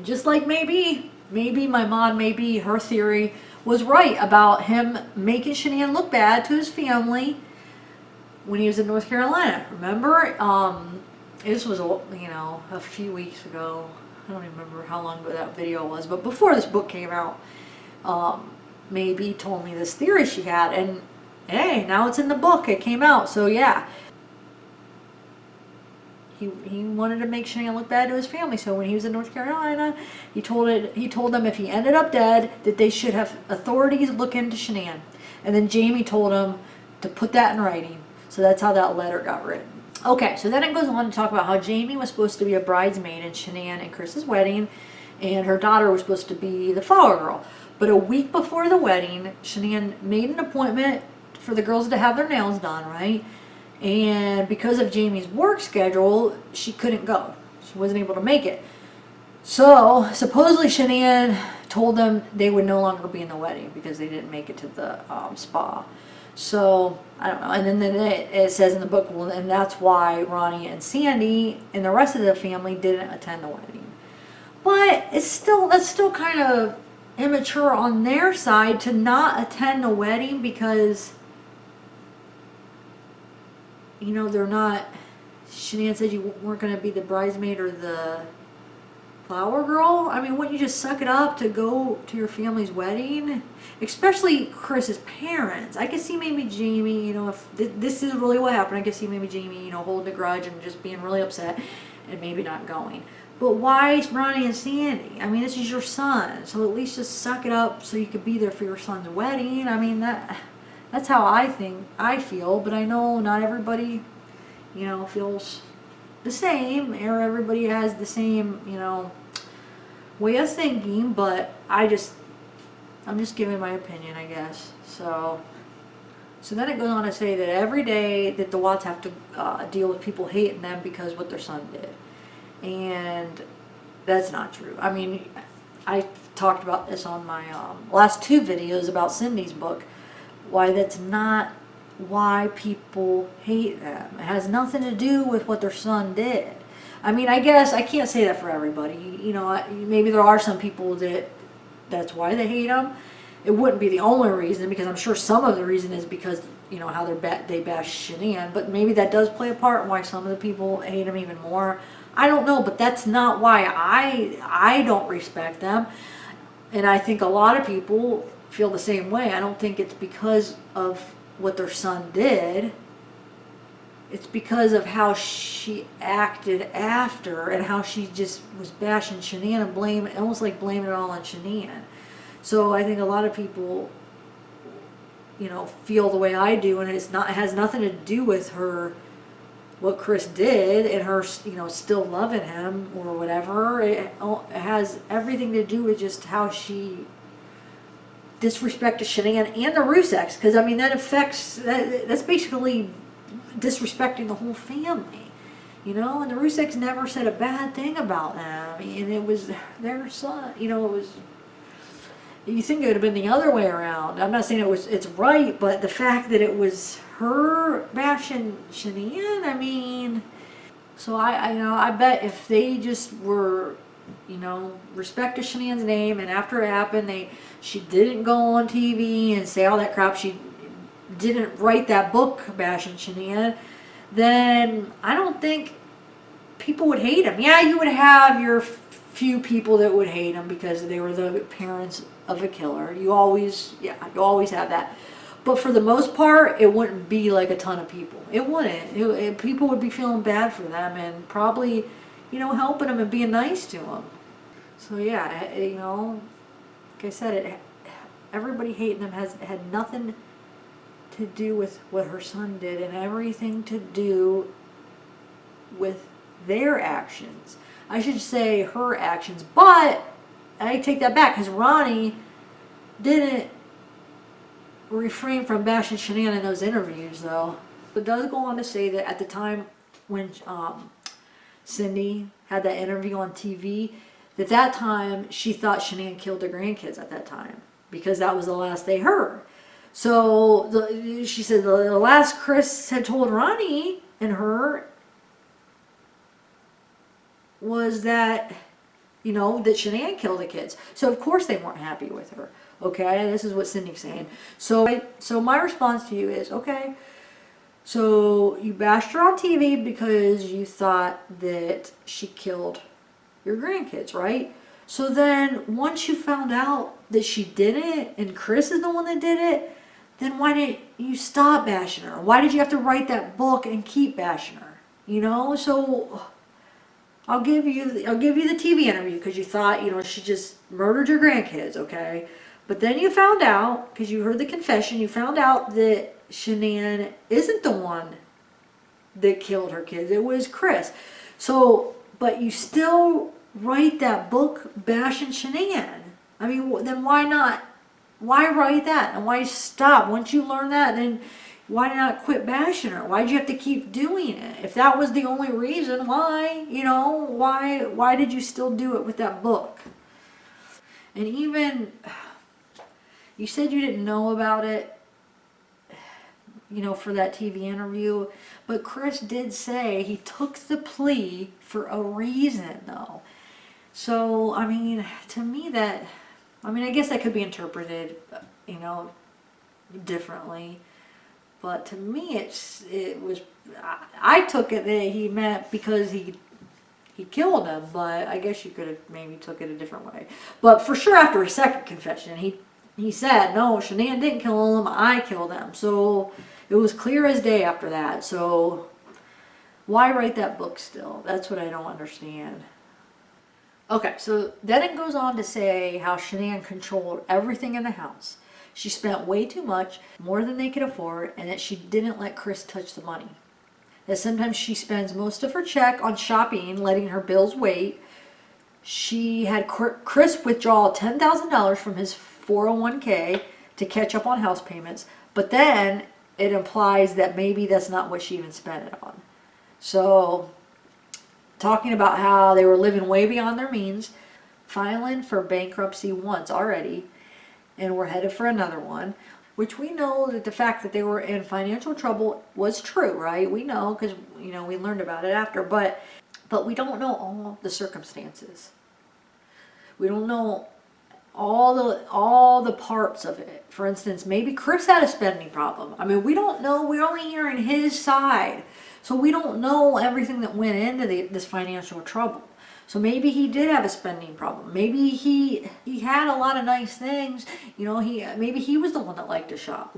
Just like maybe my mom, maybe her theory was right about him making Shanann look bad to his family when he was in North Carolina. Remember? This was, a few weeks ago. I don't even remember how long that video was, but before this book came out, maybe told me this theory she had, and hey, now it's in the book. It came out, so yeah. He wanted to make Shanann look bad to his family, so when he was in North Carolina, he told them if he ended up dead, that they should have authorities look into Shanann. And then Jamie told him to put that in writing. So that's how that letter got written. Okay, so then it goes on to talk about how Jamie was supposed to be a bridesmaid in Shanann and Chris's wedding, and her daughter was supposed to be the flower girl. But a week before the wedding, Shanann made an appointment for the girls to have their nails done, right? And because of Jamie's work schedule, she couldn't go. She wasn't able to make it. So supposedly Shanann told them they would no longer be in the wedding because they didn't make it to the spa. So I don't know. And then it says in the book, well, and that's why Ronnie and Sandy and the rest of the family didn't attend the wedding. But that's still kind of immature on their side to not attend the wedding because, they're not, Shanann said you weren't going to be the bridesmaid or the flower girl. I mean, wouldn't you just suck it up to go to your family's wedding? Especially Chris's parents. I could see maybe Jamie, if this is really what happened, I could see maybe Jamie, holding a grudge and just being really upset and maybe not going. But why Ronnie and Sandy? I mean, this is your son, so at least just suck it up so you could be there for your son's wedding. I mean, that's how I feel, but I know not everybody, feels the same, or everybody has the same, way of thinking, but I'm just giving my opinion, I guess. So then it goes on to say that every day that the Watts have to deal with people hating them because what their son did. And that's not true. I mean, I talked about this on my last two videos about Cindy's book, why that's not why people hate them. It has nothing to do with what their son did. I mean, I guess I can't say that for everybody. Maybe there are some people that's why they hate them. It wouldn't be the only reason, because I'm sure some of the reason is because, how they bash Shanann. But maybe that does play a part in why some of the people hate them even more. I don't know, but that's not why I don't respect them. And I think a lot of people feel the same way. I don't think it's because of what their son did. It's because of how she acted after, and how she just was bashing Shanann and almost like blaming it all on Shanann. So I think a lot of people, feel the way I do, and it has nothing to do with what Chris did and her, still loving him or whatever. It has everything to do with just how she disrespected Shanann and the Ruseks, because I mean that's basically disrespecting the whole family, and the Ruseks never said a bad thing about them, and it was their son. You think it would have been the other way around. I'm not saying it's right, but the fact that it was her bashing Shanann, I mean, so I bet if they just were, respected Shanann's name, and after it happened, she didn't go on TV and say all that crap, she didn't write that book bashing Shanann, then I don't think people would hate him. Yeah, you would have your few people that would hate him because they were the parents of a killer. You always have that. But for the most part, it wouldn't be like a ton of people. It wouldn't. People would be feeling bad for them and probably, helping them and being nice to them. So yeah, like I said, everybody hating them had nothing to do with what her son did, and everything to do with their actions. I should say her actions, but I take that back, because Ronnie didn't refrain from bashing Shanann in those interviews, though. It does go on to say that at the time when Cindy had that interview on TV, that time she thought Shanann killed her grandkids at that time because that was the last they heard. So she said the last Chris had told Ronnie and her was that, that Shanann killed the kids. So of course they weren't happy with her. Okay, this is what Cindy's saying. So my response to you is, okay, so you bashed her on TV because you thought that she killed your grandkids, right? So then once you found out that she didn't and Chris is the one that did it, then why didn't you stop bashing her? Why did you have to write that book and keep bashing her? So I'll give you the TV interview because you thought, she just murdered your grandkids, okay? But then you found out, because you heard the confession, you found out that Shanann isn't the one that killed her kids. It was Chris. So, but you still write that book bashing Shanann. I mean, then why not? Why write that? And why stop? Once you learn that, then why not quit bashing her? Why'd you have to keep doing it? If that was the only reason, why? Why did you still do it with that book? And even, you said you didn't know about it, for that TV interview. But Chris did say he took the plea for a reason, though. So, I mean, to me I guess that could be interpreted, differently. But to me, I took it that he meant because he killed him. But I guess you could have maybe took it a different way. But for sure, after his second confession, he said, no, Shanann didn't kill him, I killed him. So it was clear as day after that. So why write that book still? That's what I don't understand. Okay, so then it goes on to say how Shanann controlled everything in the house. She spent way too much, more than they could afford, and that she didn't let Chris touch the money. That sometimes she spends most of her check on shopping, letting her bills wait. She had Chris withdraw $10,000 from his 401k to catch up on house payments, but then it implies that maybe that's not what she even spent it on. So, talking about how they were living way beyond their means, filing for bankruptcy once already, and were headed for another one, which we know that the fact that they were in financial trouble was true, right? We know because, we learned about it after, but we don't know all the circumstances. We don't know all the parts of it. For instance, maybe Chris had a spending problem. I mean, we don't know. We're only hearing his side. So we don't know everything that went into this financial trouble. So maybe he did have a spending problem. Maybe he had a lot of nice things. Maybe he was the one that liked to shop.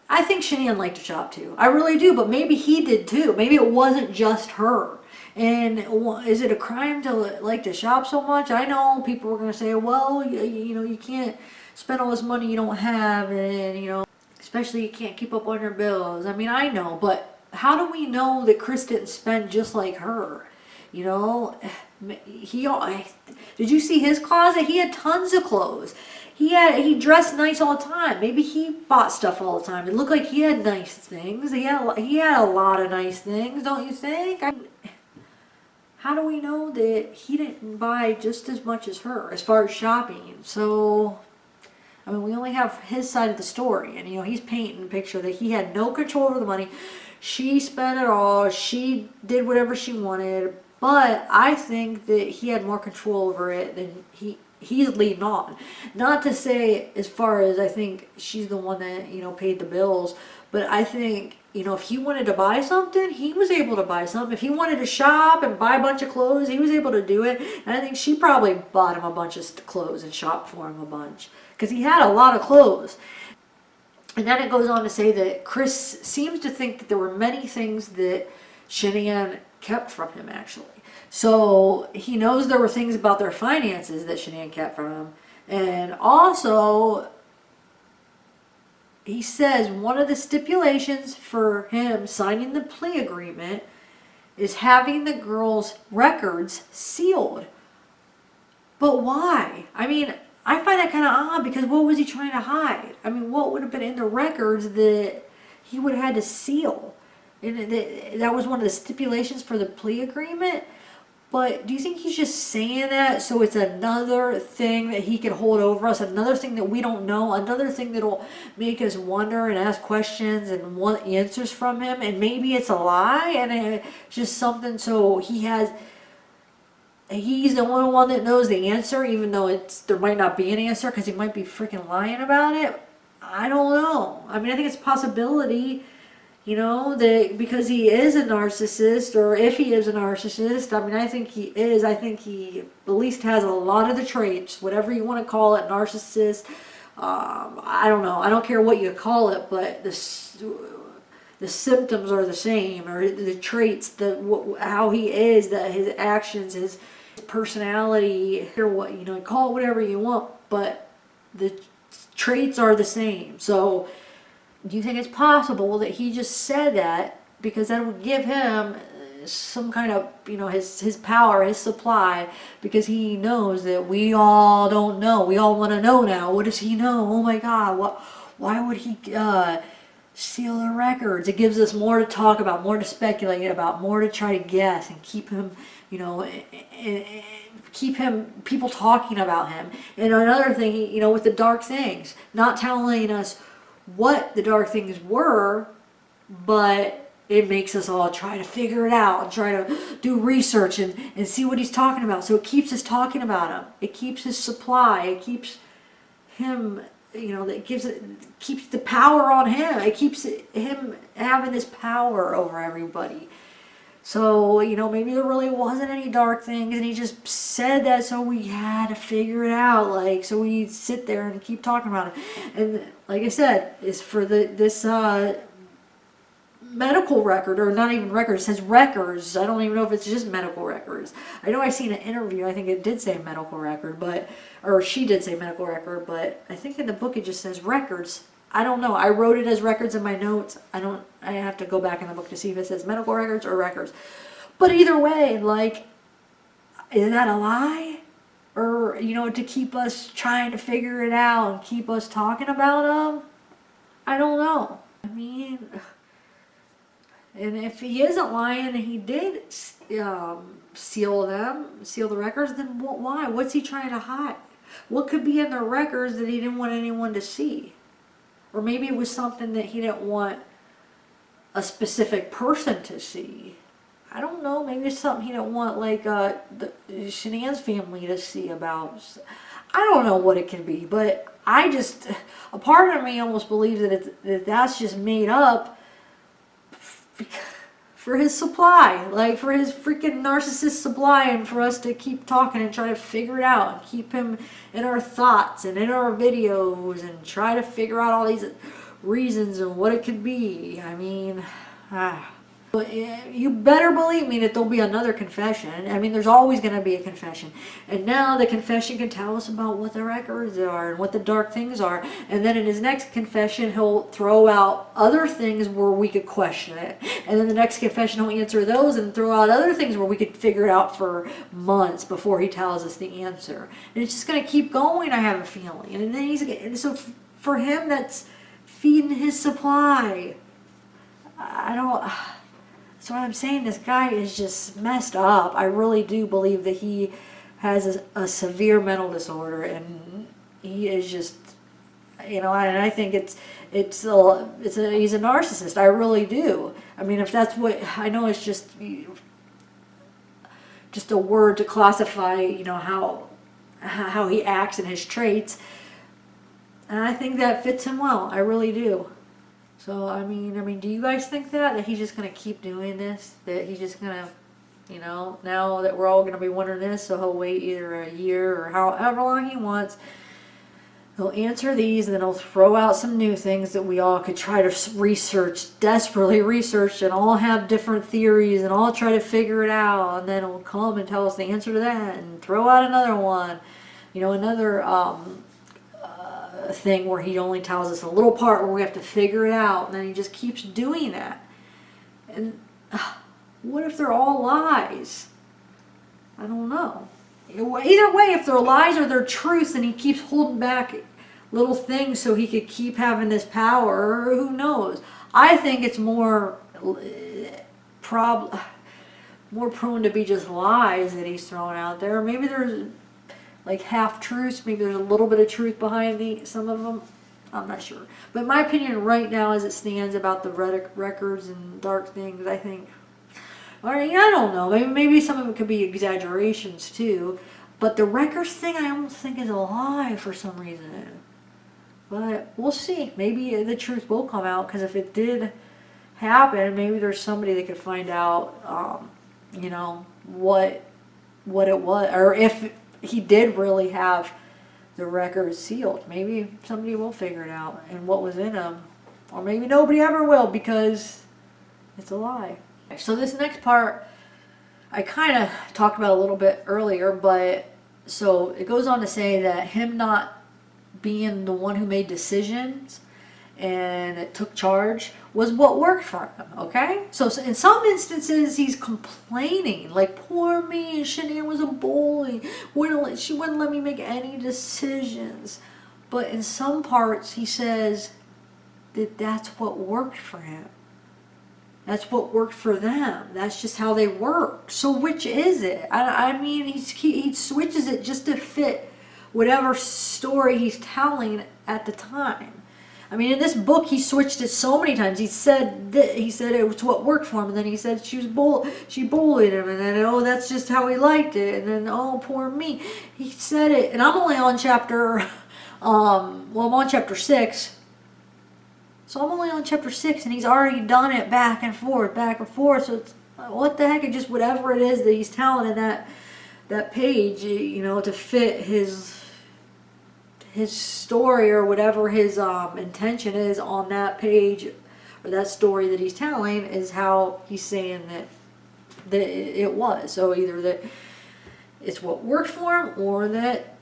I think Shanann liked to shop too. I really do, but maybe he did too. Maybe it wasn't just her. And is it a crime to like to shop so much? I know people were going to say, well, you can't spend all this money you don't have, and, especially you can't keep up on your bills. I mean, I know, but how do we know that Chris didn't spend just like her? Did you see his closet? He had tons of clothes. He dressed nice all the time. Maybe he bought stuff all the time. It looked like he had nice things. He had a lot of nice things, don't you think? How do we know that he didn't buy just as much as her as far as shopping? So, we only have his side of the story. And, he's painting a picture that he had no control over the money. She spent it all. She did whatever she wanted. But I think that he had more control over it than he's leading on. Not to say as far as I think she's the one that, paid the bills. But I think, if he wanted to buy something, he was able to buy something. If he wanted to shop and buy a bunch of clothes, he was able to do it. And I think she probably bought him a bunch of clothes and shopped for him a bunch. Because he had a lot of clothes. And then it goes on to say that Chris seems to think that there were many things that Shanann kept from him, actually. So he knows there were things about their finances that Shanann kept from him. And also, he says one of the stipulations for him signing the plea agreement is having the girls' records sealed. But why? I find that kind of odd, because what was he trying to hide? I mean, what would have been in the records that he would have had to seal? And that was one of the stipulations for the plea agreement. But do you think he's just saying that so it's another thing that he can hold over us, another thing that we don't know, another thing that'll make us wonder and ask questions and want answers from him? And maybe it's a lie, and it's just something so he's the only one that knows the answer, even though there might not be an answer, because he might be freaking lying about it. I don't know. I mean, I think it's a possibility, that because he is a narcissist, or if he is a narcissist, I mean, I think he is. I think he at least has a lot of the traits, whatever you want to call it, narcissist. I don't know. I don't care what you call it, but the symptoms are the same, or the traits, how he is, his actions, his personality, or what, call it whatever you want, but the traits are the same. So do you think it's possible that he just said that because that would give him some kind of, his power, his supply, because he knows that we all don't know. We all want to know now. What does he know? Oh my God, why would he seal the records? It gives us more to talk about, more to speculate about, more to try to guess, and keep him, people talking about him. And another thing, with the dark things, not telling us what the dark things were, but it makes us all try to figure it out and try to do research and see what he's talking about. So it keeps us talking about him. It keeps his supply. It keeps him, keeps the power on him. It keeps him having this power over everybody. So, maybe there really wasn't any dark things, and he just said that so we had to figure it out, so we sit there and keep talking about it. And like I said, it's for this medical record, or not even records, it says records. I don't even know if it's just medical records. I know I seen an interview, I think it did say medical record, or she did say medical record, but I think in the book it just says records. I don't know. I wrote it as records in my notes. I have to go back in the book to see if it says medical records or records. But either way, is that a lie? Or, to keep us trying to figure it out and keep us talking about them? I don't know. I mean, and if he isn't lying and he did seal the records, then why? What's he trying to hide? What could be in the records that he didn't want anyone to see? Or maybe it was something that he didn't want a specific person to see. I don't know. Maybe it's something he didn't want, the Shenan's family to see about. I don't know what it can be, but a part of me almost believes that that's just made up for his supply, for his freaking narcissist supply, and for us to keep talking and try to figure it out and keep him in our thoughts and in our videos and try to figure out all these reasons and what it could be. I mean, but you better believe me that there'll be another confession. I mean, there's always going to be a confession. And now the confession can tell us about what the records are and what the dark things are. And then in his next confession, he'll throw out other things where we could question it. And then the next confession, he'll answer those and throw out other things where we could figure it out for months before he tells us the answer. And it's just going to keep going, I have a feeling. And then so for him, that's feeding his supply. So what I'm saying, this guy is just messed up. I really do believe that he has a severe mental disorder, and he is just, and I think he's a narcissist. I really do. I mean, if that's what, I know it's just a word to classify, how he acts and his traits. And I think that fits him well. I really do. So, I mean, do you guys think that he's just going to keep doing this? That he's just going to, now that we're all going to be wondering this, so he'll wait either a year or however long he wants. He'll answer these, and then he'll throw out some new things that we all could try to research, desperately research, and all have different theories, and all try to figure it out. And then he'll come and tell us the answer to that, and throw out another one. Another thing where he only tells us a little part where we have to figure it out, and then he just keeps doing that. And what if they're all lies? I don't know. Either way, if they're lies or they're truths, and he keeps holding back little things so he could keep having this power, who knows? I think it's more more prone to be just lies that he's throwing out there. Maybe there's like half truths. Maybe there's a little bit of truth behind some of them. I'm not sure. But my opinion right now, as it stands, about the records and dark things, I think, or I don't know. Maybe some of it could be exaggerations too. But the records thing, I almost think is a lie for some reason. But we'll see. Maybe the truth will come out, because if it did happen, maybe there's somebody that could find out, you know, what it was, or if he did really have the records sealed. Maybe somebody will figure it out and what was in them, or maybe nobody ever will, because it's a lie. So this next part, I kind of talked about a little bit earlier, but so it goes on to say that him not being the one who made decisions and it took charge was what worked for him, okay? So in some instances, he's complaining, like, poor me, Shanann was a bully, she wouldn't let me make any decisions. But in some parts, he says that that's what worked for him. That's what worked for them. That's just how they work. So which is it? I mean, he switches it just to fit whatever story he's telling at the time. I mean, in this book, he switched it so many times. He said it was what worked for him, and then he said she bullied him, and then, oh, that's just how he liked it, and then, oh, poor me. He said it, and I'm only on chapter, I'm on chapter 6. So I'm only on chapter 6, and he's already done it back and forth. So it's, what the heck? It's just whatever it is that he's telling in that page, you know, to fit his story, or whatever his intention is on that page, or that story that he's telling, is how he's saying that it was. So either that it's what worked for him, or that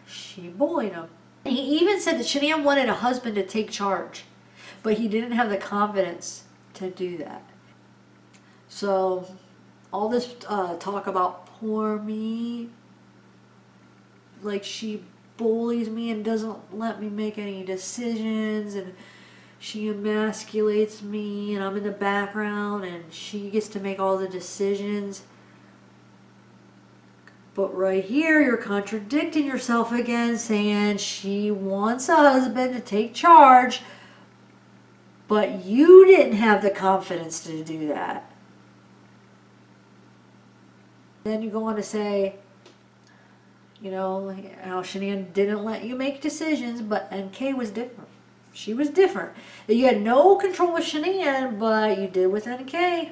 she bullied him. He even said that Shanann wanted a husband to take charge, but he didn't have the confidence to do that. So all this talk about poor me, like she bullies me and doesn't let me make any decisions, and she emasculates me, and I'm in the background, and she gets to make all the decisions. But right here, you're contradicting yourself again, saying she wants a husband to take charge, but you didn't have the confidence to do that. Then you go on to say, you know, how Shanann didn't let you make decisions, but NK was different. She was different. You had no control with Shanann, but you did with NK.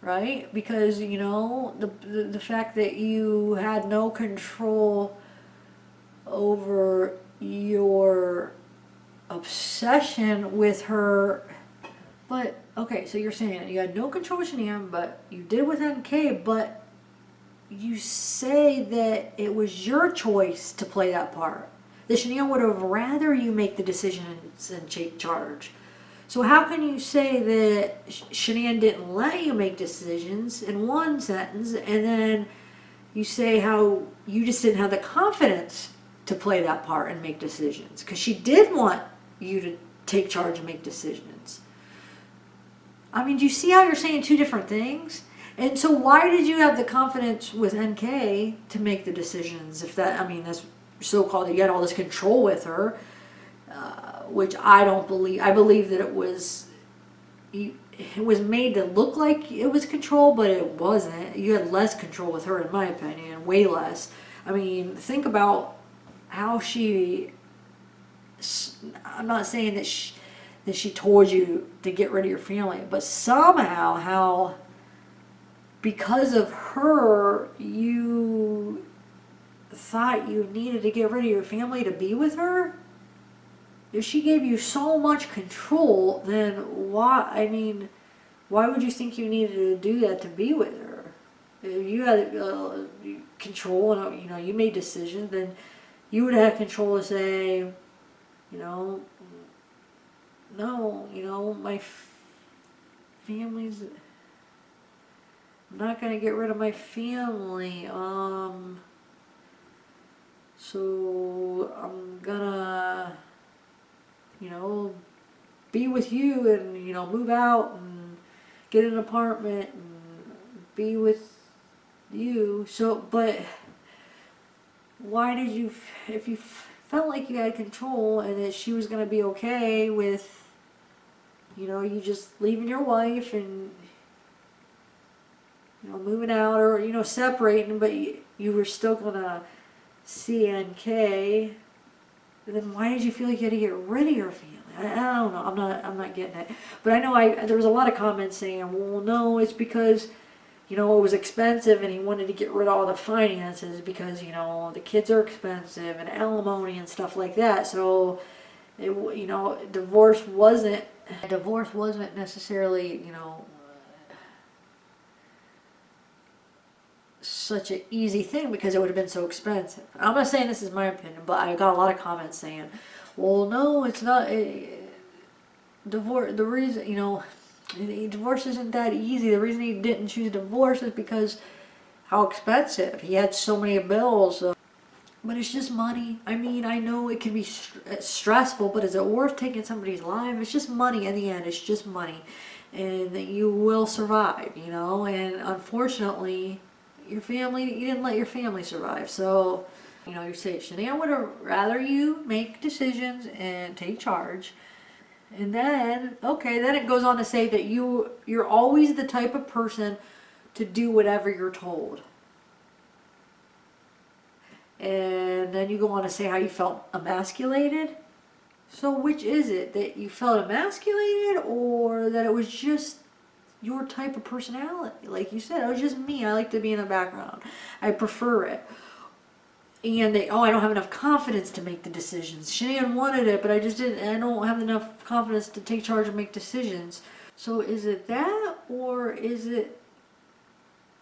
Right? Because, you know, the fact that you had no control over your obsession with her. But, okay, so you're saying you had no control with Shanann, but you did with NK, but you say that it was your choice to play that part. That Shanann would have rather you make the decisions and take charge. So how can you say that Shanann didn't let you make decisions in one sentence, and then you say how you just didn't have the confidence to play that part and make decisions? Because she did want you to take charge and make decisions. I mean, do you see how you're saying two different things? And so why did you have the confidence with NK to make the decisions? If that, I mean, that's so-called, you had all this control with her, which I don't believe. I believe that it was made to look like it was control, but it wasn't. You had less control with her, in my opinion, way less. I mean, think about how she, I'm not saying that she told you to get rid of your family, but somehow how, because of her, you thought you needed to get rid of your family to be with her. If she gave you so much control, then why, I mean, why would you think you needed to do that to be with her? If you had control and, you know, you made decisions, then you would have control to say, you know, no, you know, my family's, I'm not gonna get rid of my family. So I'm gonna, you know, be with you and, you know, move out and get an apartment and be with you. So, but why did you, if you felt like you had control and that she was going to be okay with, you know, you just leaving your wife and, you know, moving out or, you know, separating, but you were still going to CNK, then why did you feel like you had to get rid of your family? I don't know. I'm not getting it. But I know there was a lot of comments saying, well, no, it's because, you know, it was expensive and he wanted to get rid of all the finances because, you know, the kids are expensive and alimony and stuff like that. So, you know, divorce wasn't necessarily, you know, such an easy thing because it would have been so expensive. I'm not saying this is my opinion, but I got a lot of comments saying, well, no, it's not. Divorce, the reason, you know, divorce isn't that easy. The reason he didn't choose divorce is because how expensive. He had so many bills. But it's just money. I mean, I know it can be stressful, but is it worth taking somebody's life? It's just money in the end. It's just money. And you will survive, you know. And unfortunately, your family, you didn't let your family survive. So, you know, you say, Shanae would have rather you make decisions and take charge. And then, okay, then it goes on to say that you're always the type of person to do whatever you're told. And then you go on to say how you felt emasculated. So which is it? That you felt emasculated or that it was just your type of personality? Like you said, it was just me. I like to be in the background. I prefer it. And I don't have enough confidence to make the decisions. Shanann wanted it, but I don't have enough confidence to take charge and make decisions. So is it that, or is it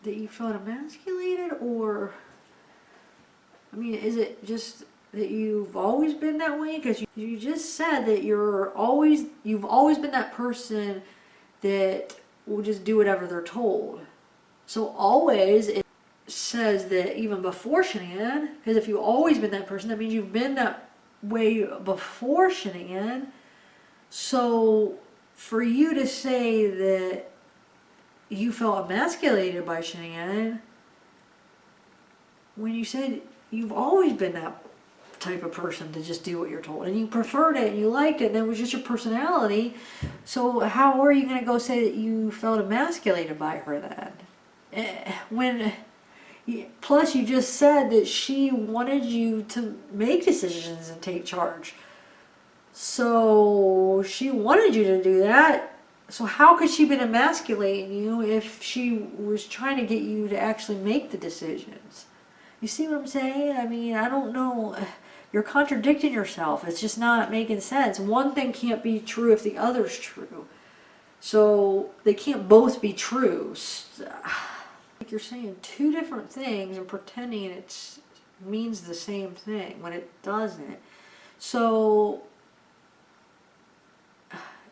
that you felt emasculated, or, I mean, is it just that you've always been that way? Because you just said that you've always been that person that will just do whatever they're told. So always, it says that even before Shanann, because if you've always been that person, that means you've been that way before Shanann. So for you to say that you felt emasculated by Shanann, when you said you've always been that type of person to just do what you're told, and you preferred it and you liked it and it was just your personality, so how are you going to go say that you felt emasculated by her then? When plus you just said that she wanted you to make decisions and take charge, so she wanted you to do that. So how could she have been emasculating you if she was trying to get you to actually make the decisions? You see what I'm saying? I mean, I don't know. You're contradicting yourself. It's just not making sense. One thing can't be true if the other's true. So they can't both be true. Like you're saying two different things and pretending it means the same thing when it doesn't. So,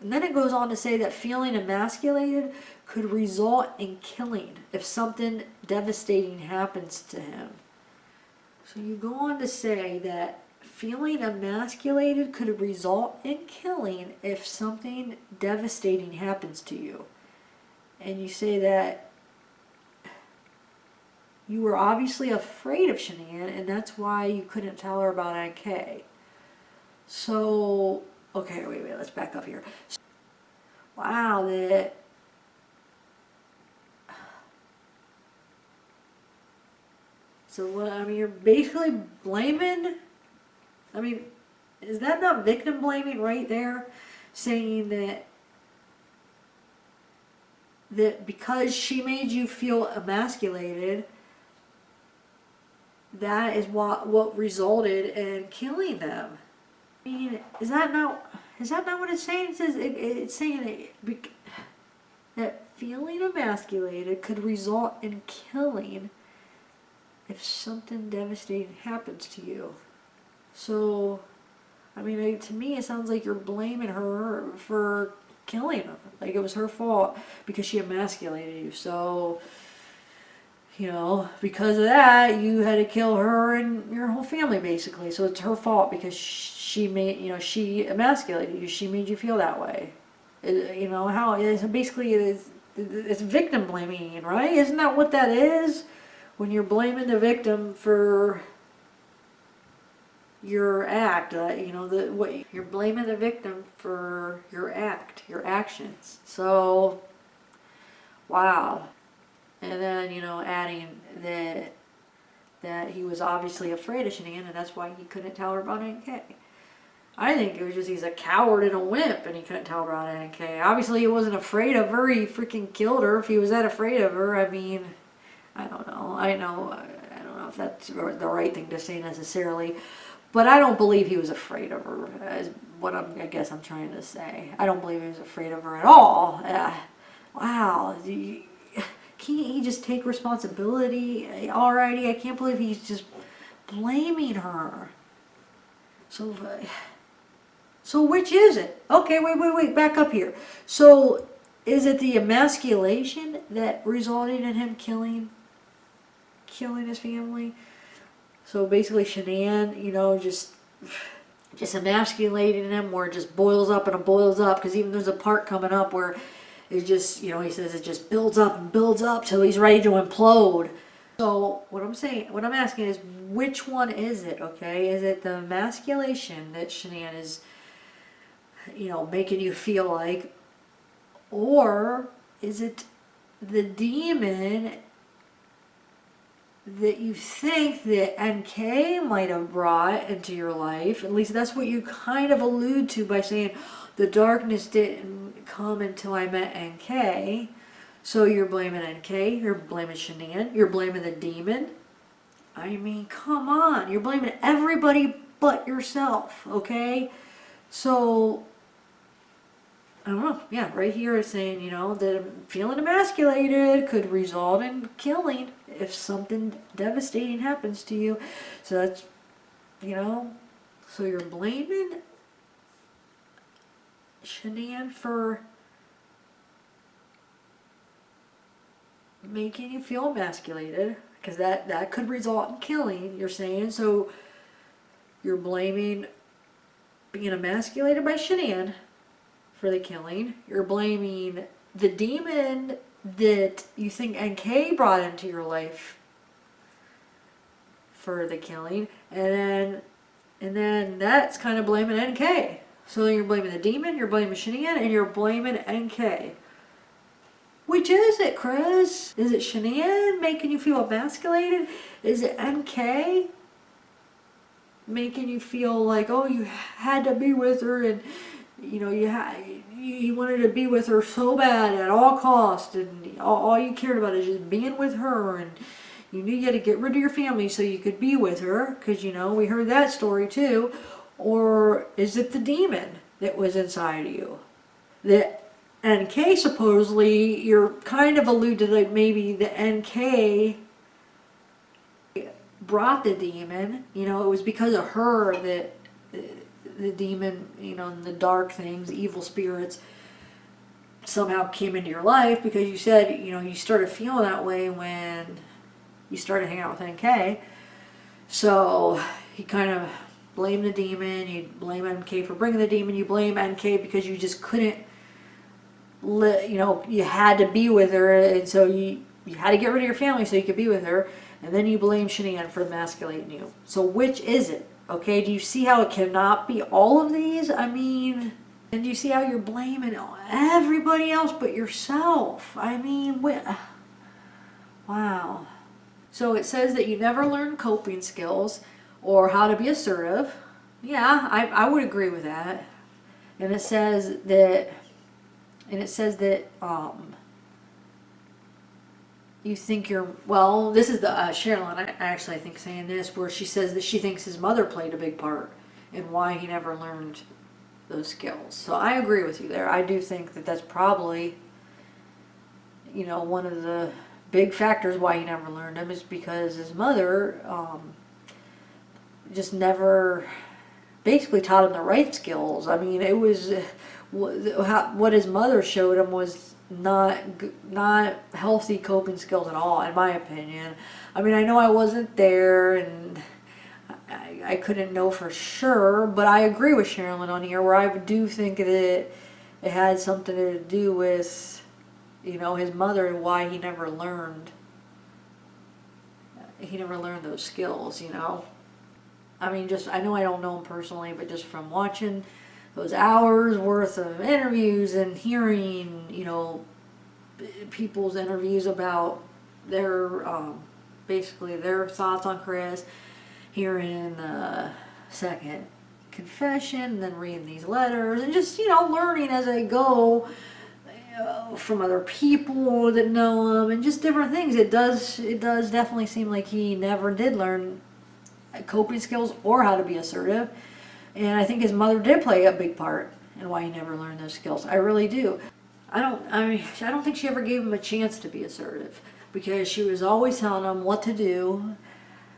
and then it goes on to say that feeling emasculated could result in killing if something devastating happens to him. So you go on to say that feeling emasculated could result in killing if something devastating happens to you. And you say that you were obviously afraid of Shanann, and that's why you couldn't tell her about NK. So, okay, wait, let's back up here. Wow, that... So, I mean, you're basically blaming... I mean, is that not victim blaming right there? Saying that because she made you feel emasculated, that is what resulted in killing them. I mean, is that not what it's saying? It says it's saying that feeling emasculated could result in killing if something devastating happens to you. So, I mean, to me, it sounds like you're blaming her for killing him. Like it was her fault because she emasculated you. So, because of that, you had to kill her and your whole family, basically. So it's her fault because she made, she emasculated you. She made you feel that way. How it's basically it's victim blaming, right? Isn't that what that is? When you're blaming the victim for your act, you're blaming the victim for your act, your actions. So, wow. And then, adding that he was obviously afraid of Shanann, and that's why he couldn't tell her about NK. I think it was just he's a coward and a wimp, and he couldn't tell her about NK. Obviously, he wasn't afraid of her. He freaking killed her. If he was that afraid of her, I mean, I don't know. I don't know if that's the right thing to say necessarily, but I don't believe he was afraid of her. Is what I guess I'm trying to say. I don't believe he was afraid of her at all. Wow. Can't he just take responsibility? Alrighty, I can't believe he's just blaming her. So which is it? Okay, wait, back up here. So is it the emasculation that resulted in him killing his family? So basically Shanann, just emasculating him, where it just boils up, because even there's a part coming up where it just, he says it just builds up and builds up till he's ready to implode. So what I'm asking is, which one is it, okay? Is it the emasculation that Shanann is, making you feel like, or is it the demon that you think that NK might have brought into your life? At least that's what you kind of allude to by saying the darkness didn't come until I met NK. So you're blaming NK, you're blaming Shanann, you're blaming the demon. I mean, come on, you're blaming everybody but yourself, okay? So, I don't know, yeah, right here it's saying, that feeling emasculated could result in killing if something devastating happens to you. So that's, so you're blaming Shanann for making you feel emasculated, because that could result in killing, you're saying. So you're blaming being emasculated by Shanann for the killing. You're blaming the demon that you think NK brought into your life for the killing, and then that's kind of blaming NK. So you're blaming the demon, you're blaming Shanann, and you're blaming NK. Which is it, Chris? Is it Shanann making you feel emasculated? Is it NK making you feel like, oh, you had to be with her, and you wanted to be with her so bad at all costs, and all you cared about is just being with her, and you knew you had to get rid of your family so you could be with her, because we heard that story too. Or is it the demon that was inside of you? That NK, supposedly, you're kind of alluded to that maybe the NK brought the demon. It was because of her that the demon, and the dark things, evil spirits, somehow came into your life, because you said, you started feeling that way when you started hanging out with NK. So you kind of blame the demon, you blame NK for bringing the demon, you blame NK because you just couldn't you had to be with her, and so you had to get rid of your family so you could be with her, and then you blame Shanann for emasculating you. So which is it? Okay, do you see how it cannot be all of these? I mean, and do you see how you're blaming everybody else but yourself? I mean, wow. So it says that you never learn coping skills or how to be assertive. Yeah, I would agree with that. And it says that you think this is the Sherilyn, I think, saying this, where she says that she thinks his mother played a big part in why he never learned those skills. So I agree with you there. I do think that that's probably, one of the big factors why he never learned them, is because his mother just never basically taught him the right skills. I mean, it was what his mother showed him was not healthy coping skills at all, in my opinion. I mean, I know I wasn't there, and I couldn't know for sure, but I agree with Sherilyn on here, where I do think that it had something to do with, his mother, and why he never learned those skills. I mean, I know I don't know him personally, but just from watching those hours worth of interviews and hearing, people's interviews about their, basically their thoughts on Chris, hearing second confession, and then reading these letters, and just, learning as I go from other people that know him, and just different things. It does definitely seem like he never did learn coping skills or how to be assertive. And I think his mother did play a big part in why he never learned those skills. I really do. I don't think she ever gave him a chance to be assertive, because she was always telling him what to do,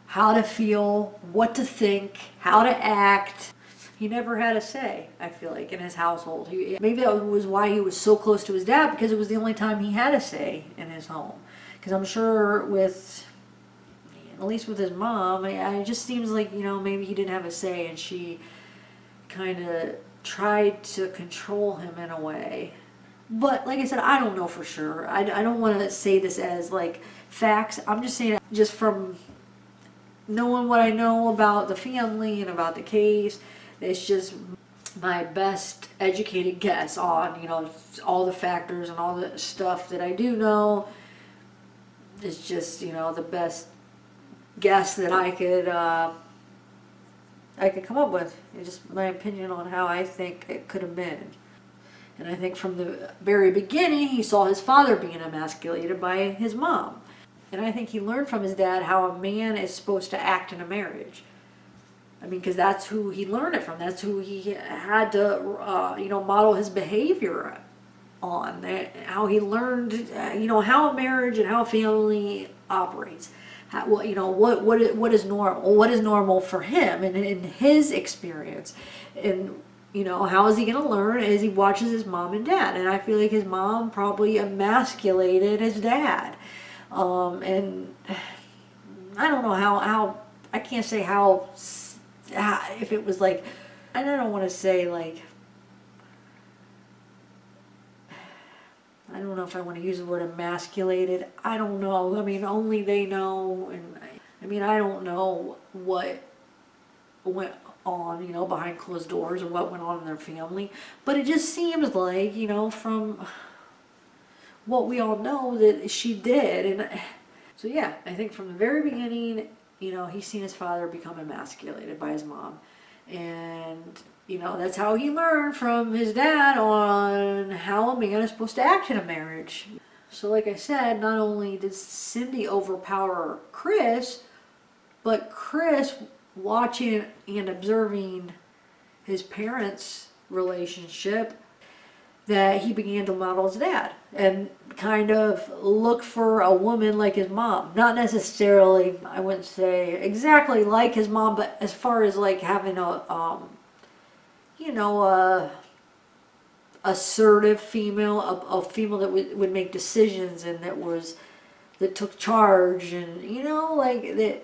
how to feel, what to think, how to act. He never had a say, I feel like, in his household. Maybe that was why he was so close to his dad, because it was the only time he had a say in his home. Because I'm sure at least with his mom, it just seems like, maybe he didn't have a say, and she kind of tried to control him in a way. But like I said, I don't know for sure. I don't want to say this as like facts. I'm just saying, just from knowing what I know about the family and about the case, it's just my best educated guess on, all the factors and all the stuff that I do know. It's just, the best guess that I could come up with. It's just my opinion on how I think it could have been. And I think from the very beginning, he saw his father being emasculated by his mom. And I think he learned from his dad how a man is supposed to act in a marriage. I mean, because that's who he learned it from. That's who he had to, model his behavior on. How he learned, how a marriage and how a family operates. What is normal? What is normal for him and in his experience? And how is he going to learn as he watches his mom and dad? And I feel like his mom probably emasculated his dad. And I don't know how I can't say how, if it was like, and I don't want to say like, I don't know if I want to use the word emasculated. I don't know. I mean, only they know. And I don't know what went on, behind closed doors, or what went on in their family. But it just seems like, from what we all know, that she did. And so, yeah, I think from the very beginning, he's seen his father become emasculated by his mom. And, that's how he learned from his dad on how a man is supposed to act in a marriage. So like I said, not only did Cindy overpower Chris, but Chris, watching and observing his parents' relationship, that he began to model his dad and kind of look for a woman like his mom. Not necessarily, I wouldn't say exactly like his mom, but as far as like having a assertive female, a female that would make decisions, and that took charge, and like that.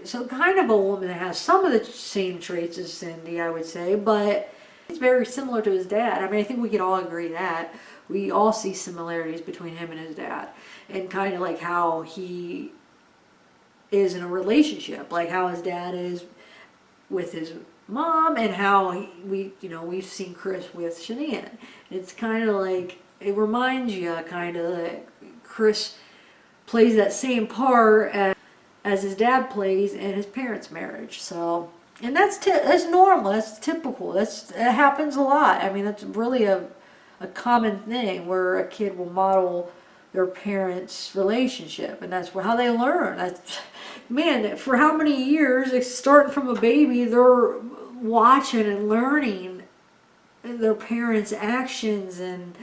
So kind of a woman that has some of the same traits as Cindy, I would say, but it's very similar to his dad. I think we can all agree that. We all see similarities between him and his dad, and kind of like how he is in a relationship, like how his dad is with his mom, and how we've seen Chris with Shanann. It's kind of like, it reminds you kind of that Chris plays that same part as his dad plays in his parents' marriage. So, and that's normal. That's typical. It happens a lot. That's really a common thing, where a kid will model their parents' relationship, and that's how they learn. Man, for how many years, starting from a baby, they're watching and learning their parents' actions, and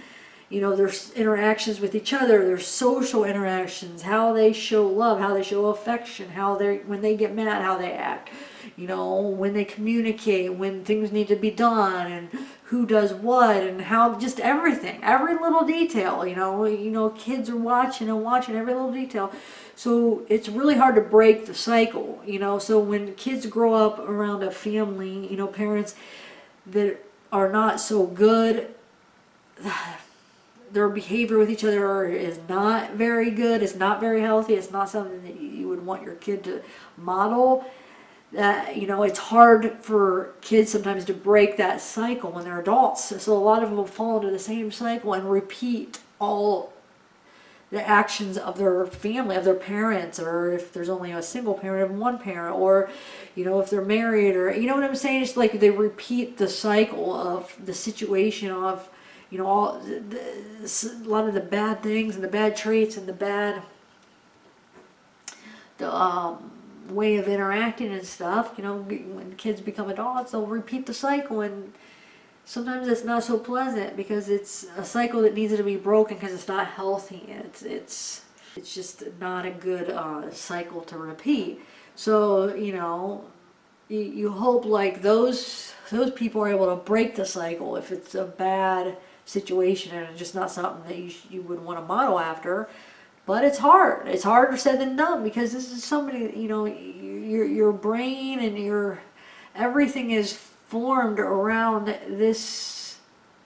their interactions with each other, their social interactions, how they show love, how they show affection, when they get mad, how they act, when they communicate, when things need to be done, and who does what and how, just everything, every little detail, kids are watching and watching every little detail. So it's really hard to break the cycle, so when kids grow up around a family, parents that are not so good, their behavior with each other is not very good, it's not very healthy, it's not something that you would want your kid to model. It's hard for kids sometimes to break that cycle when they're adults. So a lot of them will fall into the same cycle and repeat all the actions of their family, of their parents, or if there's only a single parent, of one parent, or if they're married, or what I'm saying. It's like they repeat the cycle of the situation of all a lot of the bad things and the bad traits and the way of interacting and stuff. When kids become adults, they'll repeat the cycle, and sometimes it's not so pleasant because it's a cycle that needs to be broken because it's not healthy. It's just not a good cycle to repeat. So you hope like those people are able to break the cycle if it's a bad situation and it's just not something that you would want to model after. But it's hard. It's harder said than done because this is somebody, your brain and everything is formed around this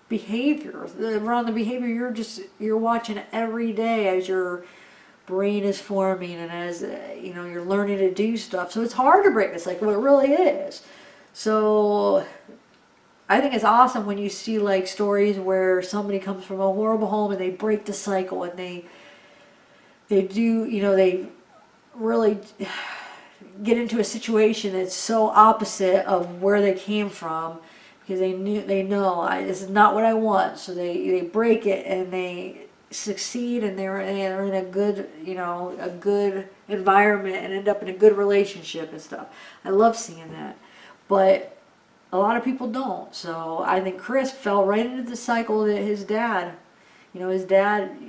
behavior, around the behavior you're watching every day as your brain is forming and as you're learning to do stuff. So it's hard to break the cycle. It really is. So I think it's awesome when you see like stories where somebody comes from a horrible home and they break the cycle and they do, they really get into a situation that's so opposite of where they came from because they know this is not what I want. So they break it and they succeed and they're in a good, a good environment and end up in a good relationship and stuff. I love seeing that. But a lot of people don't. So I think Chris fell right into the cycle that his dad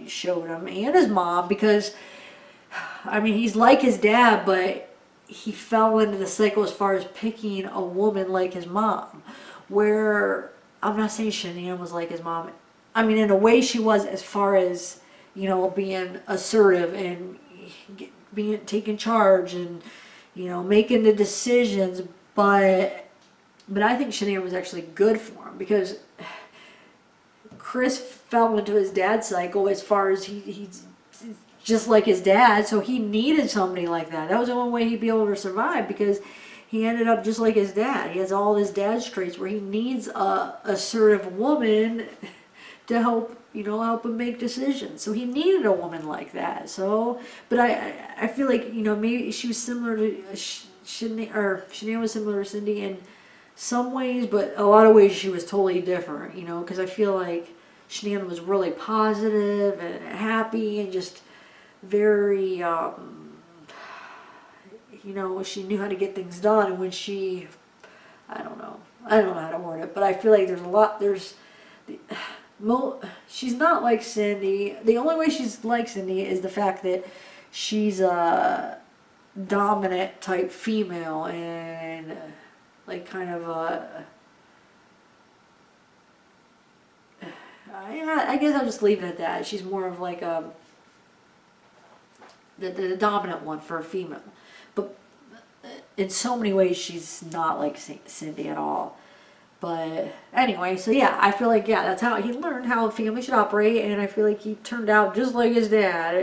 showed him, and his mom, because he's like his dad, but he fell into the cycle as far as picking a woman like his mom, where I'm not saying Shanann was like his mom. In a way she was, as far as being assertive and taking charge and making the decisions, but I think Shanann was actually good for him because Chris fell into his dad's cycle as far as he's just like his dad, so he needed somebody like that. That was the only way he'd be able to survive because he ended up just like his dad. He has all his dad's traits where he needs a assertive woman to help him make decisions. So he needed a woman like that. So, but I feel like maybe she was similar to Shanann was similar to Cindy in some ways, but a lot of ways she was totally different. Because I feel like Shanann was really positive and happy and just very, she knew how to get things done. And when I don't know how to word it, but I feel like she's not like Cindy. The only way she's like Cindy is the fact that she's a dominant type female and like kind of I guess I'll just leave it at that. She's more of like the dominant one for a female. But in so many ways, she's not like Cindy at all. But anyway, so yeah, I feel like, that's how he learned how a family should operate, and I feel like he turned out just like his dad,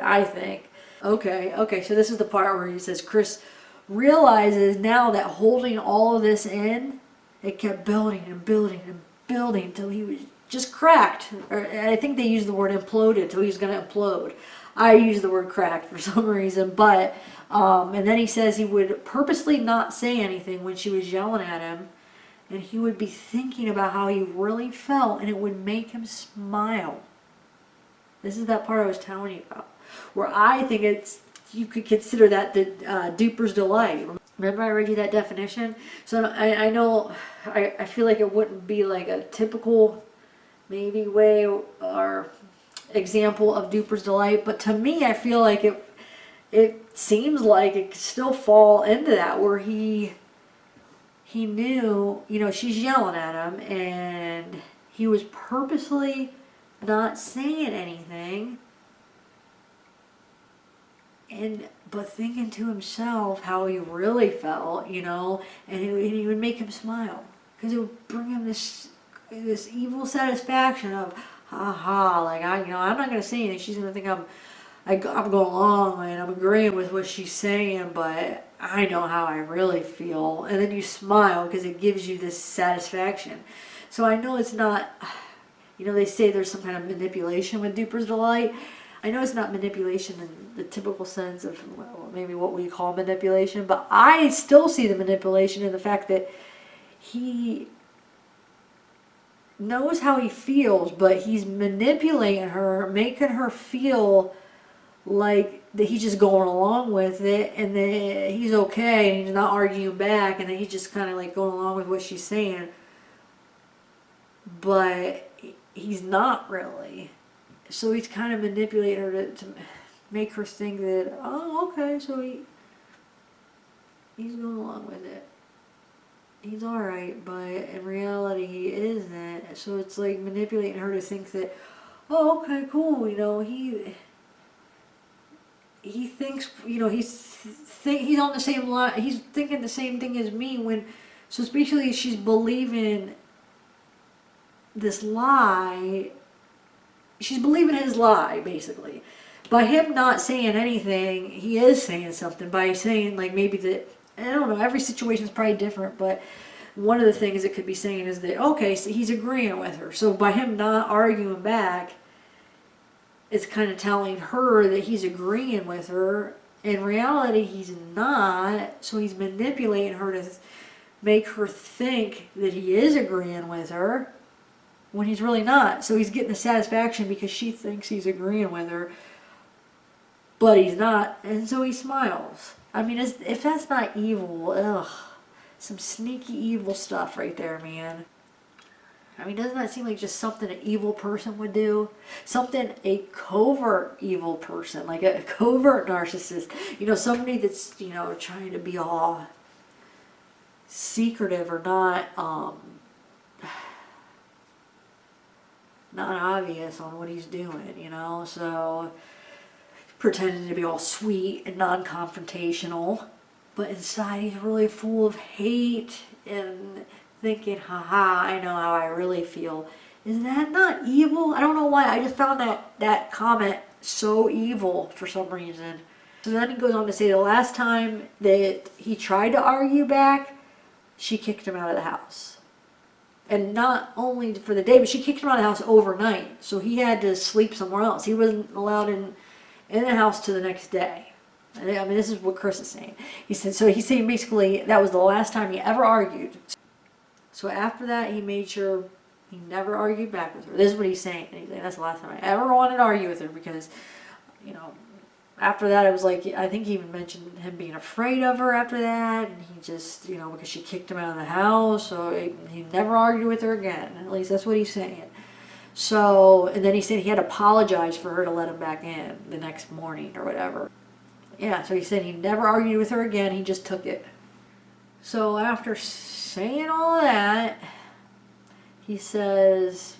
I think. Okay, so this is the part where he says Chris realizes now that holding all of this in, it kept building and building and building until he was just cracked. I think they used the word imploded, until he was going to implode. I use the word cracked for some reason, but, and then he says he would purposely not say anything when she was yelling at him, and he would be thinking about how he really felt, and it would make him smile. This is that part I was telling you about, where I think you could consider that the duper's delight. Remember I read you that definition? So I know, I feel like it wouldn't be like a typical maybe way or example of duper's delight, but to me I feel like it seems like it could still fall into that, where he he knew, you know, she's yelling at him, and he was purposely not saying anything, but thinking to himself how he really felt, you know, and he would make him smile, because it would bring him this evil satisfaction of, ha ha, like, I'm not gonna say anything. She's gonna think I'm going along and I'm agreeing with what she's saying, but I know how I really feel. And then you smile because it gives you this satisfaction. So I know it's not, you know, they say there's some kind of manipulation with Duper's Delight. I know it's not manipulation in the typical sense of, well, maybe what we call manipulation, but I still see the manipulation in the fact that he knows how he feels, but he's manipulating her, making her feel like that he's just going along with it, and that he's okay, and he's not arguing back, and that he's just kind of like going along with what she's saying, but he's not really. So he's kind of manipulating her to make her think that, oh, okay, so he's going along with it. He's alright, but in reality he isn't. So it's like manipulating her to think that, oh, okay, cool, you know, he thinks, you know, he's on the same line, he's thinking the same thing as me, so it's basically she's believing this lie. She's believing his lie, basically. By him not saying anything, he is saying something. By saying, like, maybe that, I don't know, every situation is probably different, but one of the things it could be saying is that, okay, so he's agreeing with her. So by him not arguing back, it's kind of telling her that he's agreeing with her. In reality, he's not. So he's manipulating her to make her think that he is agreeing with her, when he's really not. So he's getting the satisfaction because she thinks he's agreeing with her, but he's not, and so he smiles. I mean, if that's not evil, ugh, some sneaky evil stuff right there, man. I mean, doesn't that seem like just something an evil person would do? Something a covert evil person, like a covert narcissist. You know, somebody that's, you know, trying to be all secretive or not obvious on what he's doing, you know, so pretending to be all sweet and non-confrontational, but inside he's really full of hate and thinking, haha, I know how I really feel. Is that not evil? I don't know why, I just found that comment so evil for some reason. So then he goes on to say the last time that he tried to argue back, she kicked him out of the house. And not only for the day, but she kicked him out of the house overnight. So he had to sleep somewhere else. He wasn't allowed in the house till the next day. I mean, this is what Chris is saying. He's saying basically that was the last time he ever argued. So after that, he made sure he never argued back with her. This is what he's saying. He's saying, that's the last time I ever wanted to argue with her, because, you know, after that, it was like, I think he even mentioned him being afraid of her after that, and he just, you know, because she kicked him out of the house, so he never argued with her again. At least that's what he's saying. So, and then he said he had to apologize for her to let him back in the next morning or whatever. Yeah, so he said he never argued with her again, he just took it. So after saying all of that, he says,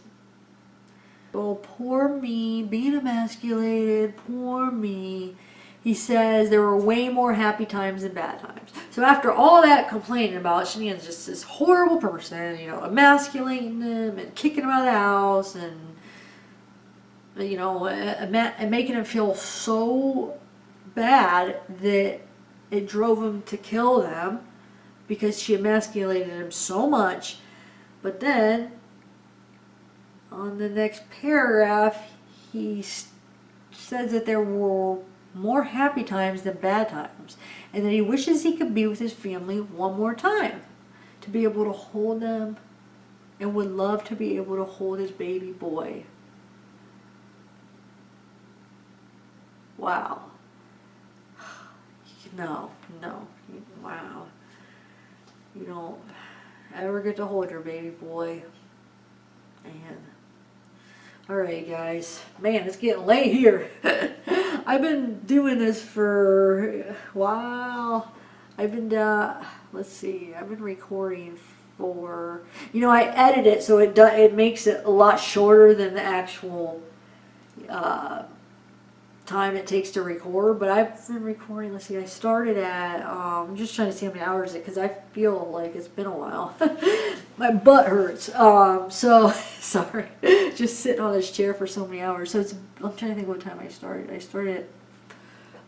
oh, poor me, being emasculated, poor me. He says there were way more happy times than bad times. So after all that complaining about Shania's just this horrible person, you know, emasculating him and kicking him out of the house and, you know, and making him feel so bad that it drove him to kill them because she emasculated him so much. But then, on the next paragraph, he says that there were more happy times than bad times, and that he wishes he could be with his family one more time, to be able to hold them, and would love to be able to hold his baby boy. Wow. No, wow. You don't ever get to hold your baby boy. Man. Alright guys, man, it's getting late here. I've been doing this for a while. I've been, let's see, I've been recording for, you know, I edit it so it makes it a lot shorter than the actual time it takes to record. But I've been recording, let's see, I started at, I'm just trying to see how many hours it, because I feel like it's been a while. My butt hurts. So, sorry, just sitting on this chair for so many hours. So I'm trying to think what time I started. I started at,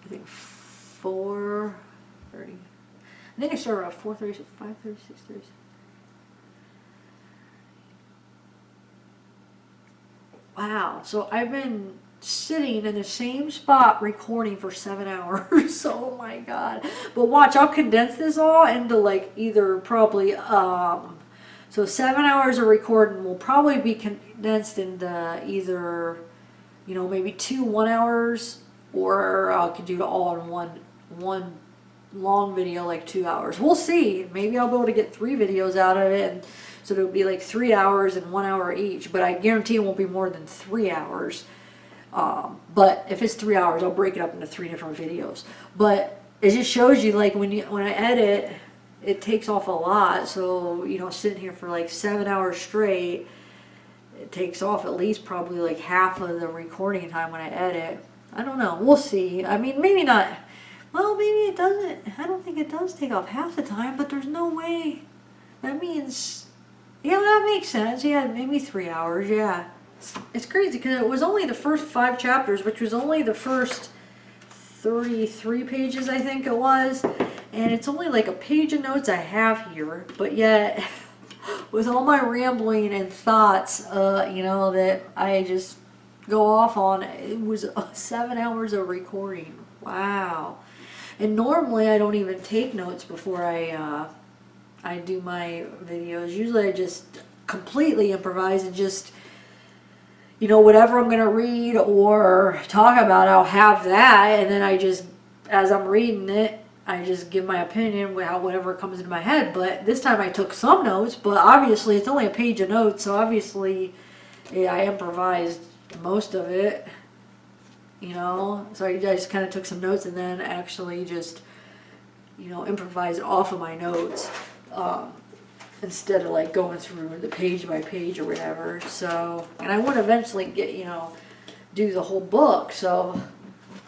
I think, 4:30. I think I started around 4:30, so 5:30, 6:30. Wow. So I've been sitting in the same spot recording for 7 hours. Oh my God. But watch, I'll condense this all into like either probably, so 7 hours of recording will probably be condensed into either, you know, maybe 2 1-hours, or I could do it all in one long video, like 2 hours. We'll see. Maybe I'll be able to get 3 videos out of it, and so it'll be like 3 hours and 1 hour each. But I guarantee it won't be more than 3 hours. But if it's 3 hours, I'll break it up into 3 different videos. But it just shows you, like, when I edit, it takes off a lot. So, you know, sitting here for like 7 hours straight, it takes off at least probably like half of the recording time when I edit. I don't know. We'll see. I mean, maybe not. Well, maybe it doesn't. I don't think it does take off half the time, but there's no way. That means, yeah, that makes sense. Yeah, maybe 3 hours. Yeah. It's crazy because it was only the first 5 chapters, which was only the first 33 pages, I think it was. And it's only like a page of notes I have here, but yet with all my rambling and thoughts, you know, that I just go off on, it was 7 hours of recording. Wow. And normally I don't even take notes before I do my videos. Usually I just completely improvise and just, you know, whatever I'm going to read or talk about, I'll have that. And then I just, as I'm reading it, I just give my opinion without whatever comes into my head. But this time I took some notes, but obviously it's only a page of notes. So obviously, yeah, I improvised most of it, you know. So I just kind of took some notes and then actually just, you know, improvised off of my notes. Instead of like going through the page by page or whatever. So, and I want to eventually get, you know, do the whole book. So,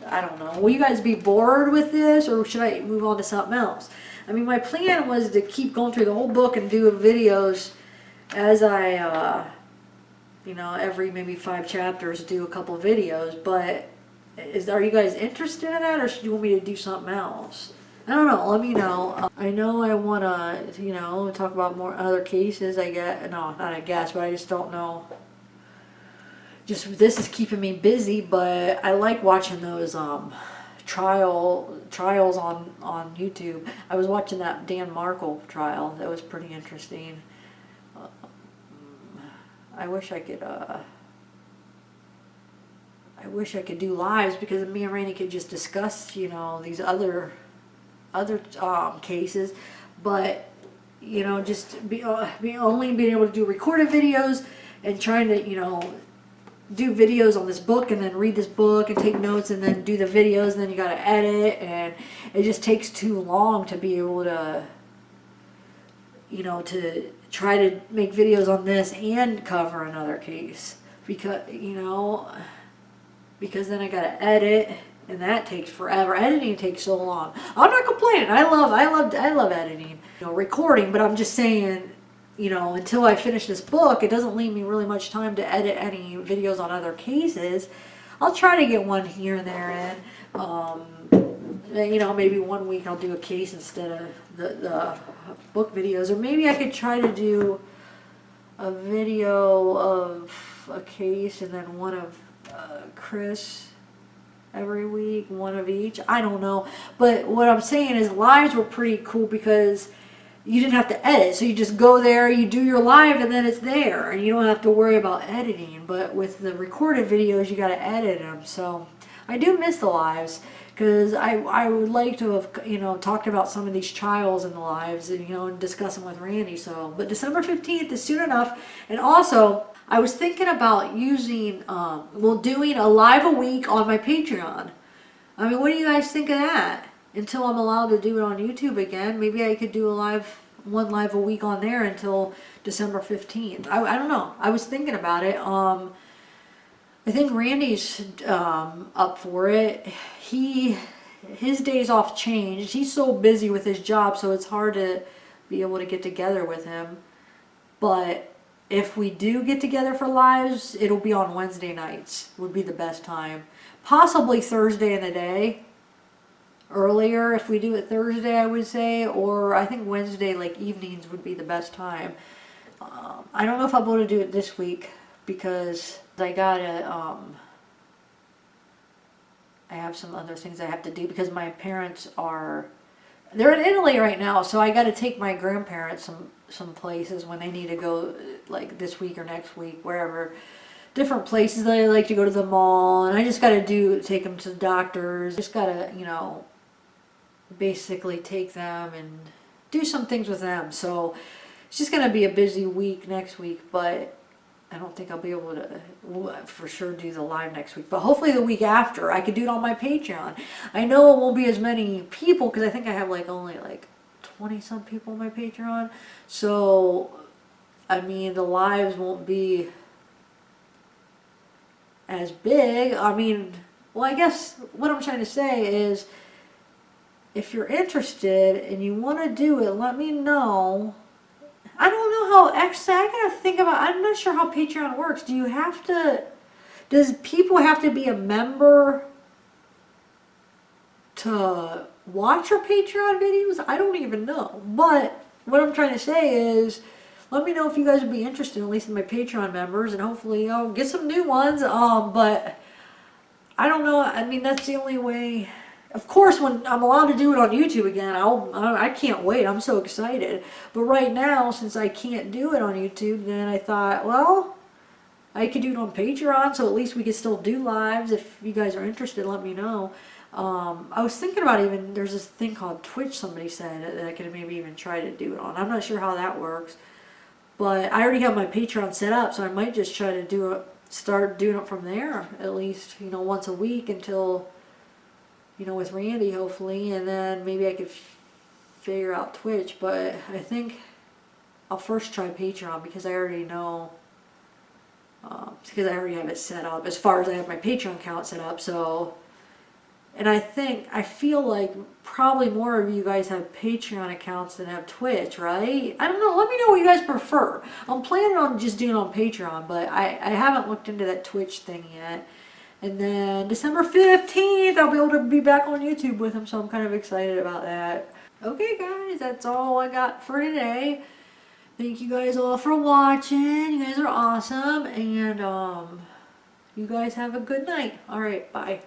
I don't know. Will you guys be bored with this, or should I move on to something else? I mean, my plan was to keep going through the whole book and do videos as I, you know, every maybe 5 chapters do a couple of videos. But are you guys interested in that, or should you want me to do something else? I don't know. Let me know. I know I want to, you know, talk about more other cases. I guess, no, not I guess, but I just don't know. Just this is keeping me busy, but I like watching those trials on YouTube. I was watching that Dan Markle trial. That was pretty interesting. I wish I could do lives, because me and Rainey could just discuss, you know, these other cases, but you know, just only being able to do recorded videos and trying to, you know, do videos on this book and then read this book and take notes and then do the videos, and then you got to edit, and it just takes too long to be able to, you know, to try to make videos on this and cover another case, because, you know, because then I got to edit. And that takes forever. Editing takes so long. I'm not complaining. I love editing, you know, recording. But I'm just saying, you know, until I finish this book, it doesn't leave me really much time to edit any videos on other cases. I'll try to get one here and there in. You know, maybe one week I'll do a case instead of the book videos, or maybe I could try to do a video of a case and then one of Chris every week, one of each. I don't know. But what I'm saying is lives were pretty cool because you didn't have to edit. So you just go there, you do your live, and then it's there. And you don't have to worry about editing. But with the recorded videos, you got to edit them. So I do miss the lives, because I would like to have, you know, talked about some of these trials in the lives, and, you know, and discuss them with Randy. So, but December 15th is soon enough. And also, I was thinking about using, doing a live a week on my Patreon. I mean, what do you guys think of that? until I'm allowed to do it on YouTube again. Maybe I could do one live a week on there until December 15th. I don't know. I was thinking about it. I think Randy's up for it. His days off changed. He's so busy with his job, so it's hard to be able to get together with him. But if we do get together for lives, it'll be on Wednesday nights. Would be the best time. Possibly Thursday in the day. Earlier, if we do it Thursday, I would say, or I think Wednesday, like evenings, would be the best time. I don't know if I'll be able to do it this week because I have some other things I have to do because my parents they're in Italy right now, so I got to take my grandparents some places when they need to go, like this week or next week, wherever. Different places. They like to go to the mall, and I just got to take them to the doctors. Just got to, basically take them and do some things with them. So it's just going to be a busy week next week, but I don't think I'll be able to for sure do the live next week. But hopefully the week after, I could do it on my Patreon. I know it won't be as many people because I think I have only 20 some people on my Patreon. So, I mean, the lives won't be as big. I mean, well, I guess what I'm trying to say is if you're interested and you want to do it, let me know. I don't know how, actually, I gotta think about, I'm not sure how Patreon works. Does people have to be a member to watch your Patreon videos? I don't even know. But what I'm trying to say is, let me know if you guys would be interested, at least in my Patreon members, and hopefully I'll get some new ones. But I don't know. I mean, that's the only way. Of course, when I'm allowed to do it on YouTube again, I can't wait. I'm so excited. But right now, since I can't do it on YouTube, then I thought, well, I could do it on Patreon, so at least we could still do lives. If you guys are interested, let me know. I was thinking about there's this thing called Twitch, somebody said, that I could maybe even try to do it on. I'm not sure how that works. But I already have my Patreon set up, so I might just try to start doing it from there, at least, once a week until, with Randy, hopefully, and then maybe I could figure out Twitch. But I think I'll first try Patreon because I already know, because I already have it set up, as far as I have my Patreon account set up, so. And I feel like probably more of you guys have Patreon accounts than have Twitch, right? I don't know. Let me know what you guys prefer. I'm planning on just doing it on Patreon, but I haven't looked into that Twitch thing yet. And then December 15th, I'll be able to be back on YouTube with him, so I'm kind of excited about that. Okay, guys, that's all I got for today. Thank you guys all for watching. You guys are awesome. And you guys have a good night. All right, bye.